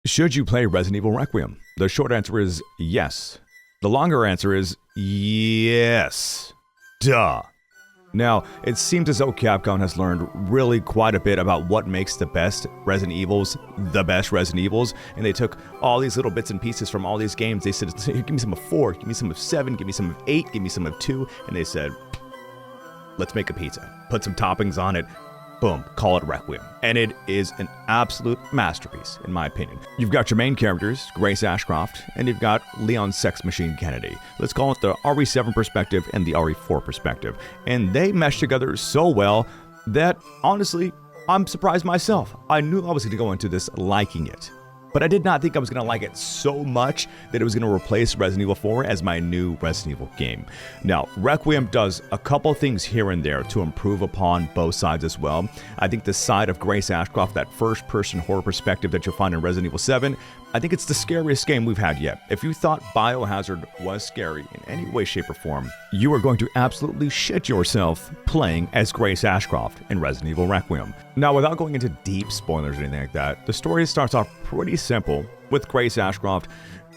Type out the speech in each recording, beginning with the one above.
Should you play Resident Evil Requiem? The short answer is yes. The longer answer is yes. Duh. Now, it seems as though Capcom has learned really quite a bit about what makes the best Resident Evils the best Resident Evils, and they took all these little bits and pieces from all these games. They said, give me some of 4, give me some of 7, give me some of 8, give me some of 2, and they said, let's make a pizza. Put some toppings on it. Boom, call it Requiem. And it is an absolute masterpiece, in my opinion. You've got your main characters, Grace Ashcroft, and you've got Leon Sex Machine Kennedy. Let's call it the RE7 perspective and the RE4 perspective. And they mesh together so well that, honestly, I'm surprised myself. I knew I was going to go into this liking it, but I did not think I was going to like it so much that it was going to replace Resident Evil 4 as my new Resident Evil game. Now, Requiem does a couple things here and there to improve upon both sides as well. I think the side of Grace Ashcroft, that first-person horror perspective that you'll find in Resident Evil 7, I think it's the scariest game we've had yet. If you thought Biohazard was scary in any way, shape, or form, you are going to absolutely shit yourself playing as Grace Ashcroft in Resident Evil Requiem. Now, without going into deep spoilers or anything like that, the story starts off pretty simple with Grace Ashcroft,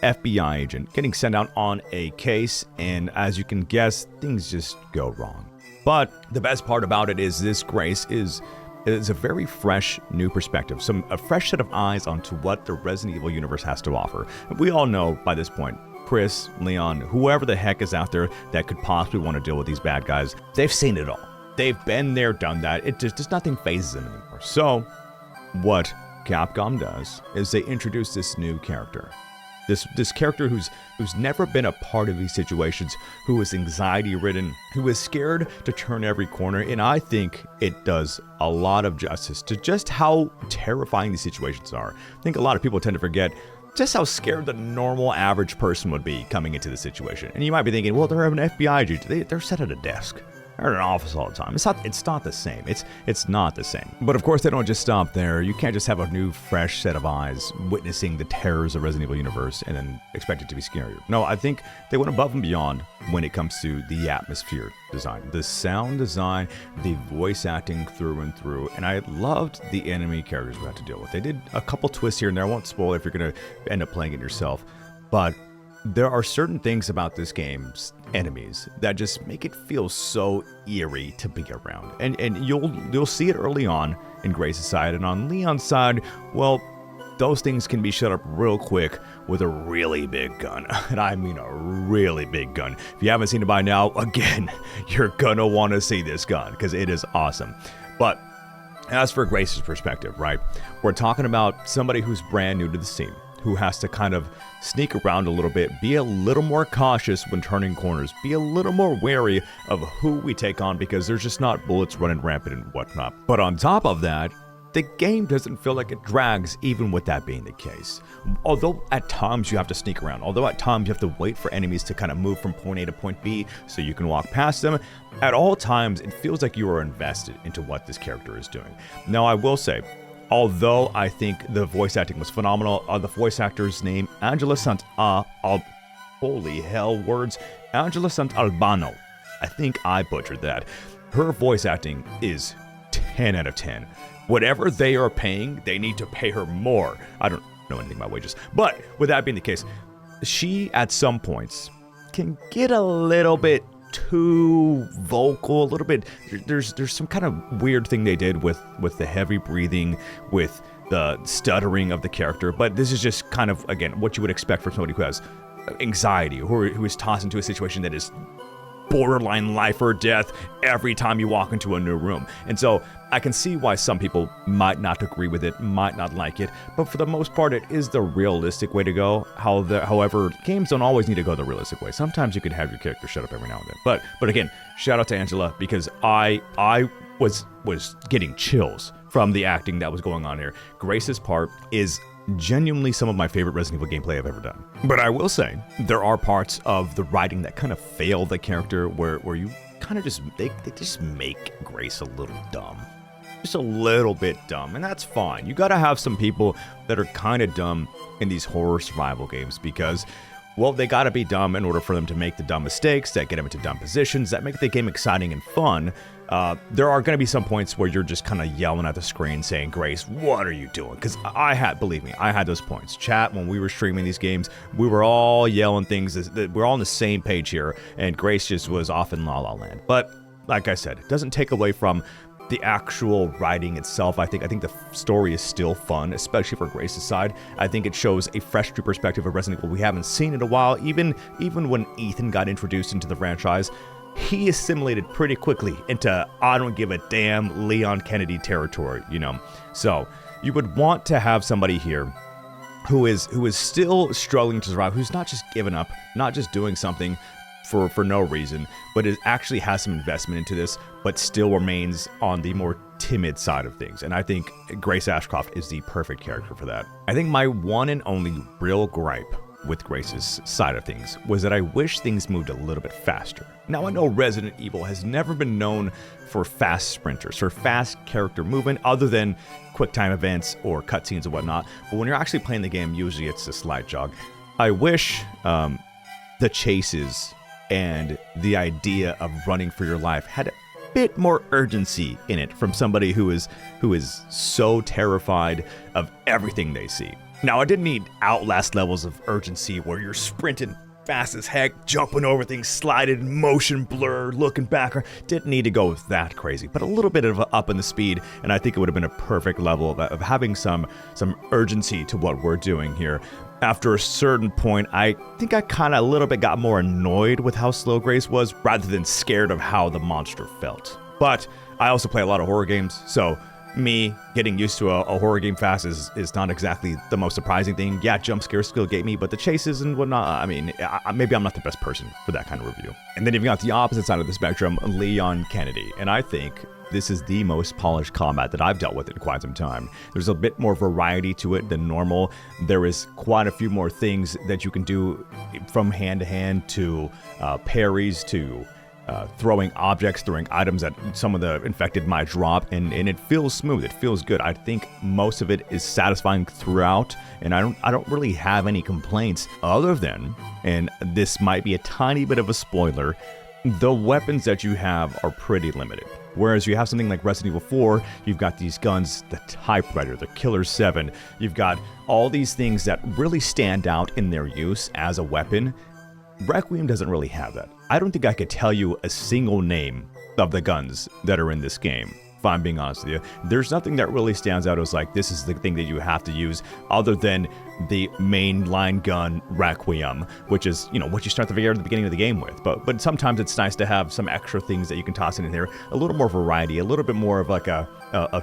FBI agent, getting sent out on a case, and as you can guess, things just go wrong. But the best part about it is this Grace is a very fresh new perspective, a fresh set of eyes onto what the Resident Evil universe has to offer. We all know by this point, Chris, Leon, whoever the heck is out there that could possibly want to deal with these bad guys, they've seen it all. They've been there, done that. It just nothing phases them anymore. So what Capcom does is they introduce this new character. This character who's never been a part of these situations, who is anxiety-ridden, who is scared to turn every corner, and I think it does a lot of justice to just how terrifying these situations are. I think a lot of people tend to forget just how scared the normal average person would be coming into the situation. And you might be thinking, well, they're an FBI agent. They're set at a desk. They're in an office all the time. It's not the same. It's not the same. But of course, they don't just stop there. You can't just have a new, fresh set of eyes witnessing the terrors of Resident Evil universe and then expect it to be scarier. No, I think they went above and beyond when it comes to the atmosphere design, the sound design, the voice acting through and through, and I loved the enemy characters we had to deal with. They did a couple twists here and there. I won't spoil if you're going to end up playing it yourself, but there are certain things about this game's enemies that just make it feel so eerie to be around. And you'll see it early on in Grace's side, and on Leon's side, well, those things can be shut up real quick with a really big gun. And I mean a really big gun. If you haven't seen it by now, again, you're gonna want to see this gun because it is awesome. But as for Grace's perspective, right, we're talking about somebody who's brand new to the scene, who has to kind of sneak around a little bit, be a little more cautious when turning corners, be a little more wary of who we take on because there's just not bullets running rampant and whatnot. But on top of that, the game doesn't feel like it drags even with that being the case. Although at times you have to sneak around, although at times you have to wait for enemies to kind of move from point A to point B so you can walk past them, at all times it feels like you are invested into what this character is doing. Now I will say, although I think the voice acting was phenomenal, the voice actor's name, Angela holy hell, words, Angela Sant'Albano. I think I butchered that. Her voice acting is 10 out of 10. Whatever they are paying, they need to pay her more. I don't know anything about wages. But with that being the case, she, at some points, can get a little bit too vocal, a little bit. There's some kind of weird thing they did with the heavy breathing, with the stuttering of the character, but this is just kind of, again, what you would expect from somebody who has anxiety, who is tossed into a situation that is borderline life or death every time you walk into a new room. And so I can see why some people might not agree with it, might not like it, but for the most part, it is the realistic way to go. However, games don't always need to go the realistic way. Sometimes you can have your character shut up every now and then. But again, shout out to Angela, because I was getting chills from the acting that was going on here. Grace's part is genuinely some of my favorite Resident Evil gameplay I've ever done. But I will say, there are parts of the writing that kind of fail the character where you kind of just, they just make Grace a little dumb. Just a little bit dumb, and that's fine. You gotta have some people that are kind of dumb in these horror survival games because, well, they gotta be dumb in order for them to make the dumb mistakes that get them into dumb positions, that make the game exciting and fun. there are going to be some points where you're just kind of yelling at the screen saying, Grace, what are you doing? Because believe me, I had those points. Chat, when we were streaming these games, we were all yelling things. We're all on the same page here, and Grace just was off in La La Land. But like I said, it doesn't take away from the actual writing itself. I think the story is still fun, especially for Grace's side. I think it shows a fresh new perspective of Resident Evil we haven't seen in a while. Even when Ethan got introduced into the franchise, he assimilated pretty quickly into I don't give a damn Leon Kennedy territory, So you would want to have somebody here who is still struggling to survive, who's not just giving up, not just doing something for no reason, but it actually has some investment into this, but still remains on the more timid side of things. And I think Grace Ashcroft is the perfect character for that. I think my one and only real gripe with Grace's side of things was that I wish things moved a little bit faster. Now, I know Resident Evil has never been known for fast sprinters, for fast character movement, other than quick time events or cutscenes and whatnot. But when you're actually playing the game, usually it's a slight jog. I wish the chases and the idea of running for your life had a bit more urgency in it from somebody who is so terrified of everything they see. Now, I didn't need Outlast levels of urgency where you're sprinting fast as heck, jumping over things, sliding, motion blur, looking back. Didn't need to go that crazy, but a little bit of a up in the speed, and I think it would have been a perfect level of having some urgency to what we're doing here. After a certain point, I think I kind of a little bit got more annoyed with how slow Grace was, rather than scared of how the monster felt. But I also play a lot of horror games, so me getting used to a horror game fast is not exactly the most surprising thing. Yeah, jump scares still get me, but the chases and whatnot, I mean, maybe I'm not the best person for that kind of review. And then you've got the opposite side of the spectrum, Leon Kennedy. And I think this is the most polished combat that I've dealt with in quite some time. There's a bit more variety to it than normal. There is quite a few more things that you can do, from hand to hand to parries to throwing objects, throwing items that some of the infected might drop, and it feels smooth. It feels good. I think most of it is satisfying throughout, and I don't really have any complaints other than, and this might be a tiny bit of a spoiler, the weapons that you have are pretty limited. Whereas you have something like Resident Evil 4, you've got these guns, the Typewriter, the Killer 7, you've got all these things that really stand out in their use as a weapon. Requiem doesn't really have that. I don't think I could tell you a single name of the guns that are in this game, if I'm being honest with you. There's nothing that really stands out as like, this is the thing that you have to use, other than the main line gun Requiem, which is, what you start the very at the beginning of the game with. But sometimes it's nice to have some extra things that you can toss in there, a little more variety, a little bit more of like a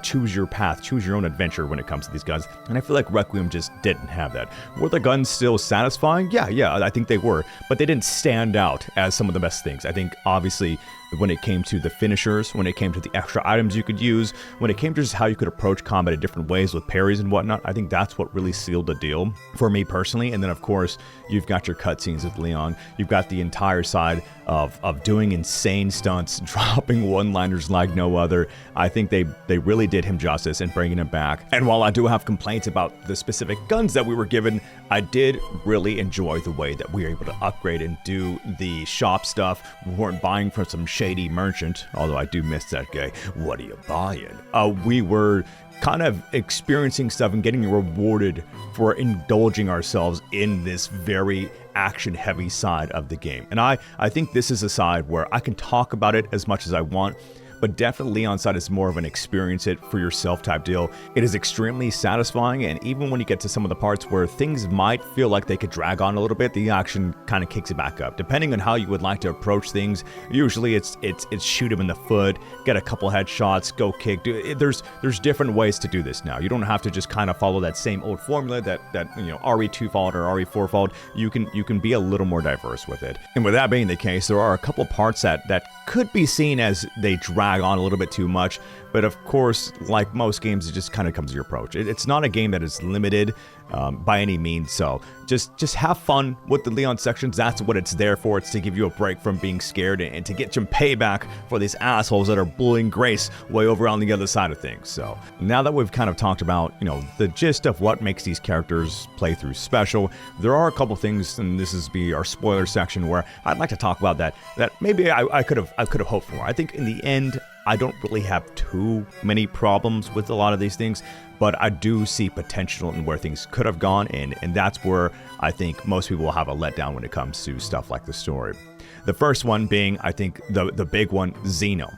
choose your path, choose your own adventure when it comes to these guns. And I feel like Requiem just didn't have that. Were the guns still satisfying? Yeah, I think they were, but they didn't stand out as some of the best things. I think obviously when it came to the finishers, when it came to the extra items you could use, when it came to just how you could approach combat in different ways with parries and whatnot, I think that's what really sealed the deal for me personally. And then of course, you've got your cutscenes with Leon. You've got the entire side of doing insane stunts, dropping one-liners like no other. I think they really did him justice in bringing him back. And while I do have complaints about the specific guns that we were given, I did really enjoy the way that we were able to upgrade and do the shop stuff. We weren't buying from some shady merchant, although I do miss that guy. What are you buying? We were kind of experiencing stuff and getting rewarded for indulging ourselves in this very action-heavy side of the game. And I think this is a side where I can talk about it as much as I want, but definitely Leon's side is more of an experience it for yourself type deal. It is extremely satisfying, and even when you get to some of the parts where things might feel like they could drag on a little bit, the action kind of kicks it back up. Depending on how you would like to approach things, usually it's shoot him in the foot, get a couple headshots, go kick. There's different ways to do this now. You don't have to just kind of follow that same old formula that RE2 followed or RE4 followed. You can be a little more diverse with it. And with that being the case, there are a couple parts that could be seen as they drag on a little bit too much, but of course, like most games, it just kind of comes to your approach. It's not a game that is limited by any means, so just have fun with the Leon sections. That's what it's there for. It's to give you a break from being scared and to get some payback for these assholes that are bullying Grace way over on the other side of things. So now that we've kind of talked about the gist of what makes these characters playthrough special, there are a couple things, and this is be our spoiler section, where I'd like to talk about that maybe I could have hoped for. I think in the end, I don't really have too many problems with a lot of these things, but I do see potential in where things could have gone, and that's where I think most people will have a letdown when it comes to stuff like the story. The first one being, I think, the big one, Xeno.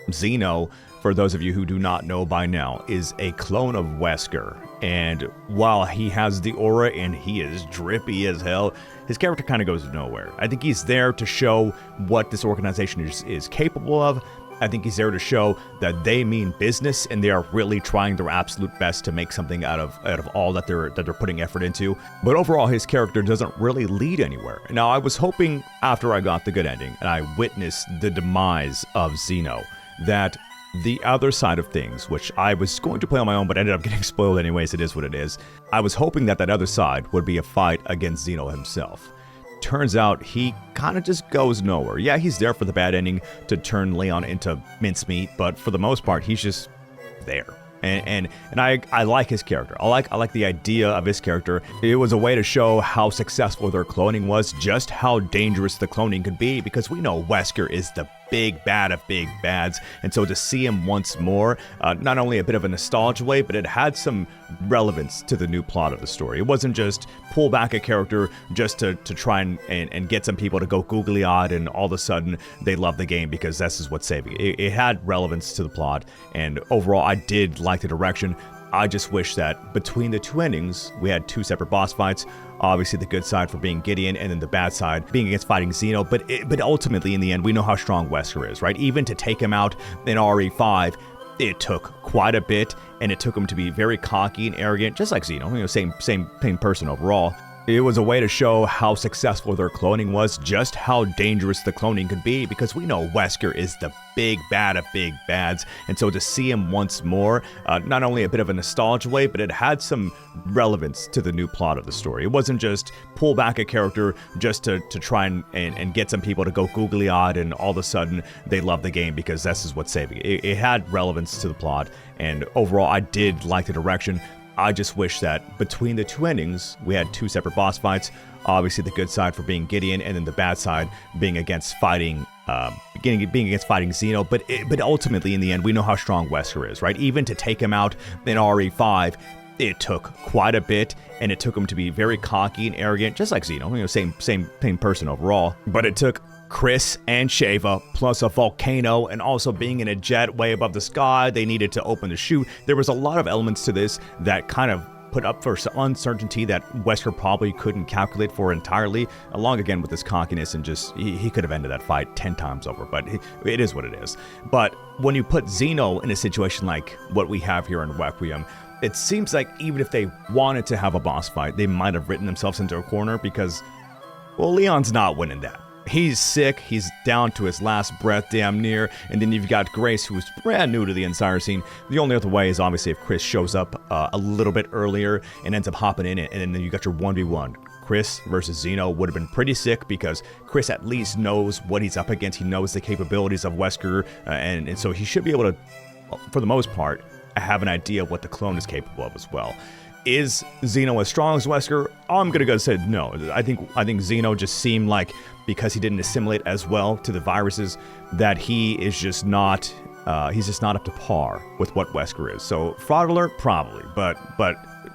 Xeno, for those of you who do not know by now, is a clone of Wesker. And while he has the aura and he is drippy as hell, his character kind of goes nowhere. I think he's there to show what this organization is capable of. I think he's there to show that they mean business and they are really trying their absolute best to make something out of all that they're putting effort into. But overall, his character doesn't really lead anywhere. Now, I was hoping after I got the good ending and I witnessed the demise of Xeno, that the other side of things, which I was going to play on my own but ended up getting spoiled anyways, it is what it is. I was hoping that other side would be a fight against Xeno himself. Turns out he kind of just goes nowhere. Yeah, he's there for the bad ending to turn Leon into mincemeat, but for the most part, he's just there. And I like his character. I like the idea of his character. It was a way to show how successful their cloning was, just how dangerous the cloning could be, because we know Wesker is the big bad of big bads, and so to see him once more, not only a bit of a nostalgia way, but it had some relevance to the new plot of the story. It wasn't just pull back a character just to try and get some people to go googly-eyed and all of a sudden they love the game because this is what's saving it. It had relevance to the plot, and overall I did like the direction. I just wish that between the two endings, we had two separate boss fights. Obviously, the good side for being Gideon, and then the bad side being against fighting Xeno. But ultimately, in the end, we know how strong Wesker is, right? Even to take him out in RE5, it took quite a bit, and it took him to be very cocky and arrogant, just like Xeno. Same person overall. It was a way to show how successful their cloning was, just how dangerous the cloning could be, because we know Wesker is the big bad of big bads, and so to see him once more, not only a bit of a nostalgia way, but it had some relevance to the new plot of the story. It wasn't just pull back a character just to try and get some people to go googly-eyed and all of a sudden they love the game because this is what's saving it. It had relevance to the plot, and overall I did like the direction. I just wish that between the two endings, we had two separate boss fights. Obviously, the good side for being Gideon, and then the bad side being against fighting Xeno. But ultimately, in the end, we know how strong Wesker is, right? Even to take him out in RE5, it took quite a bit, and it took him to be very cocky and arrogant, just like Xeno. Same person overall. But it took Chris and Sheva, plus a volcano, and also being in a jet way above the sky. They needed to open the chute. There was a lot of elements to this that kind of put up for some uncertainty that Wesker probably couldn't calculate for entirely, along again with his cockiness, and just he could have ended that fight 10 times over, but it is what it is. But when you put Xeno in a situation like what we have here in Requiem, it seems like even if they wanted to have a boss fight, they might have written themselves into a corner because, well, Leon's not winning that. He's sick, he's down to his last breath damn near, and then you've got Grace, who's brand new to the entire scene. The only other way is obviously if Chris shows up a little bit earlier and ends up hopping in it, and then you got your 1v1. Chris versus Xeno would have been pretty sick because Chris at least knows what he's up against. He knows the capabilities of Wesker, and so he should be able to, for the most part, have an idea of what the clone is capable of as well. Is Xeno as strong as Wesker? I'm gonna go say no. I think Xeno just seemed like, because he didn't assimilate as well to the viruses, that he is just not he's just not up to par with what Wesker is. So fraud alert, probably, but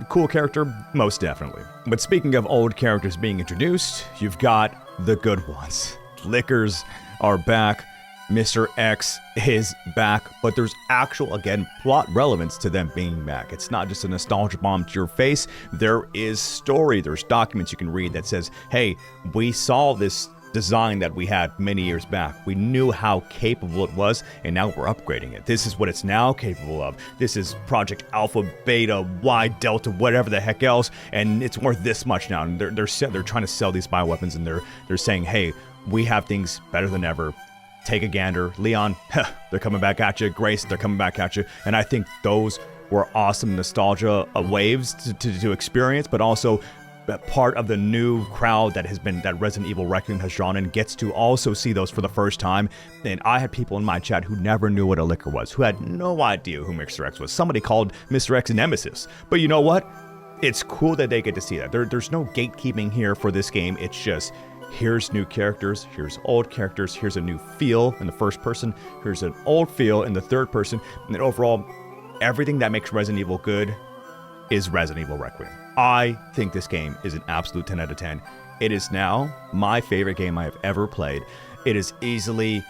cool character, most definitely. But speaking of old characters being introduced, you've got the good ones. Lickers are back. Mr. X is back, but there's actual, again, plot relevance to them being back. It's not just a nostalgia bomb to your face. There is story. There's documents you can read that says, hey, we saw this design that we had many years back. We knew how capable it was, and now we're upgrading it. This is what it's now capable of. This is Project Alpha, Beta, Y, Delta, whatever the heck else, and it's worth this much now. And they're trying to sell these bioweapons, and they're saying, hey, we have things better than ever. Take a gander. Leon, they're coming back at you. Grace, they're coming back at you. And I think those were awesome nostalgia waves to experience, but also part of the new crowd that Resident Evil Requiem has drawn in gets to also see those for the first time. And I had people in my chat who never knew what a licker was, who had no idea who Mr. X was. Somebody called Mr. X Nemesis. But you know what? It's cool that they get to see that. There's no gatekeeping here for this game. It's just, here's new characters, here's old characters, here's a new feel in the first person, here's an old feel in the third person, and then overall, everything that makes Resident Evil good is Resident Evil Requiem. I think this game is an absolute 10 out of 10. It is now my favorite game I have ever played. It is easily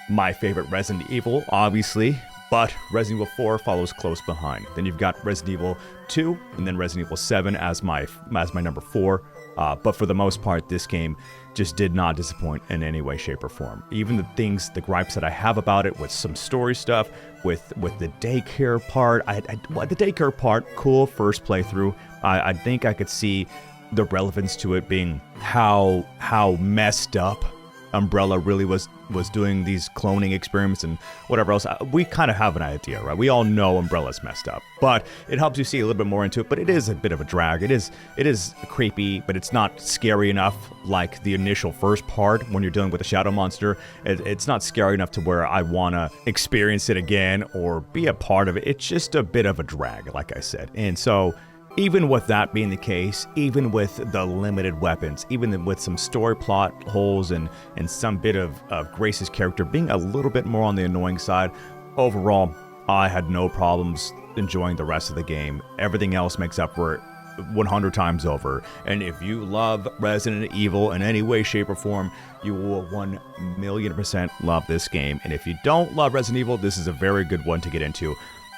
my favorite Resident Evil, obviously, but Resident Evil 4 follows close behind. Then you've got Resident Evil 2, and then Resident Evil 7 as my number 4. But for the most part, this game just did not disappoint in any way, shape, or form. Even the gripes that I have about it, with some story stuff, with the daycare part, the daycare part, cool first playthrough. I think I could see the relevance to it being how messed up Umbrella really was doing these cloning experiments and whatever else. We kind of have an idea, right? We all know Umbrella's messed up, but it helps you see a little bit more into it. But it is a bit of a drag. It is creepy, but it's not scary enough like the initial first part when you're dealing with a shadow monster. It's not scary enough to where I want to experience it again or be a part of it. It's just a bit of a drag, like I said. And so even with that being the case, even with the limited weapons, even with some story plot holes and some bit of Grace's character being a little bit more on the annoying side, overall, I had no problems enjoying the rest of the game. Everything else makes up for it 100 times over. And if you love Resident Evil in any way, shape, or form, you will 1,000,000% love this game. And if you don't love Resident Evil, this is a very good one to get into.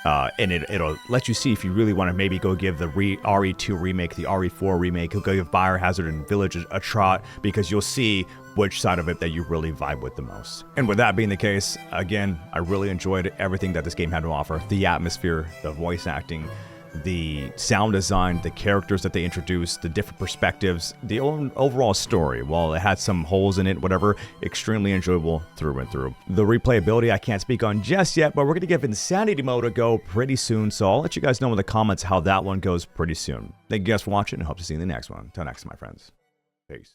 And it'll let you see if you really want to maybe go give the RE2 remake, the RE4 remake, go give Biohazard and Village a trot, because you'll see which side of it that you really vibe with the most. And with that being the case, again, I really enjoyed everything that this game had to offer. The atmosphere, the voice acting, the sound design, the characters that they introduced, the different perspectives, the overall story. While it had some holes in it, whatever, extremely enjoyable through and through. The replayability I can't speak on just yet, but we're going to give Insanity Mode a go pretty soon, so I'll let you guys know in the comments how that one goes pretty soon. Thank you guys for watching, and hope to see you in the next one. Till next time, my friends.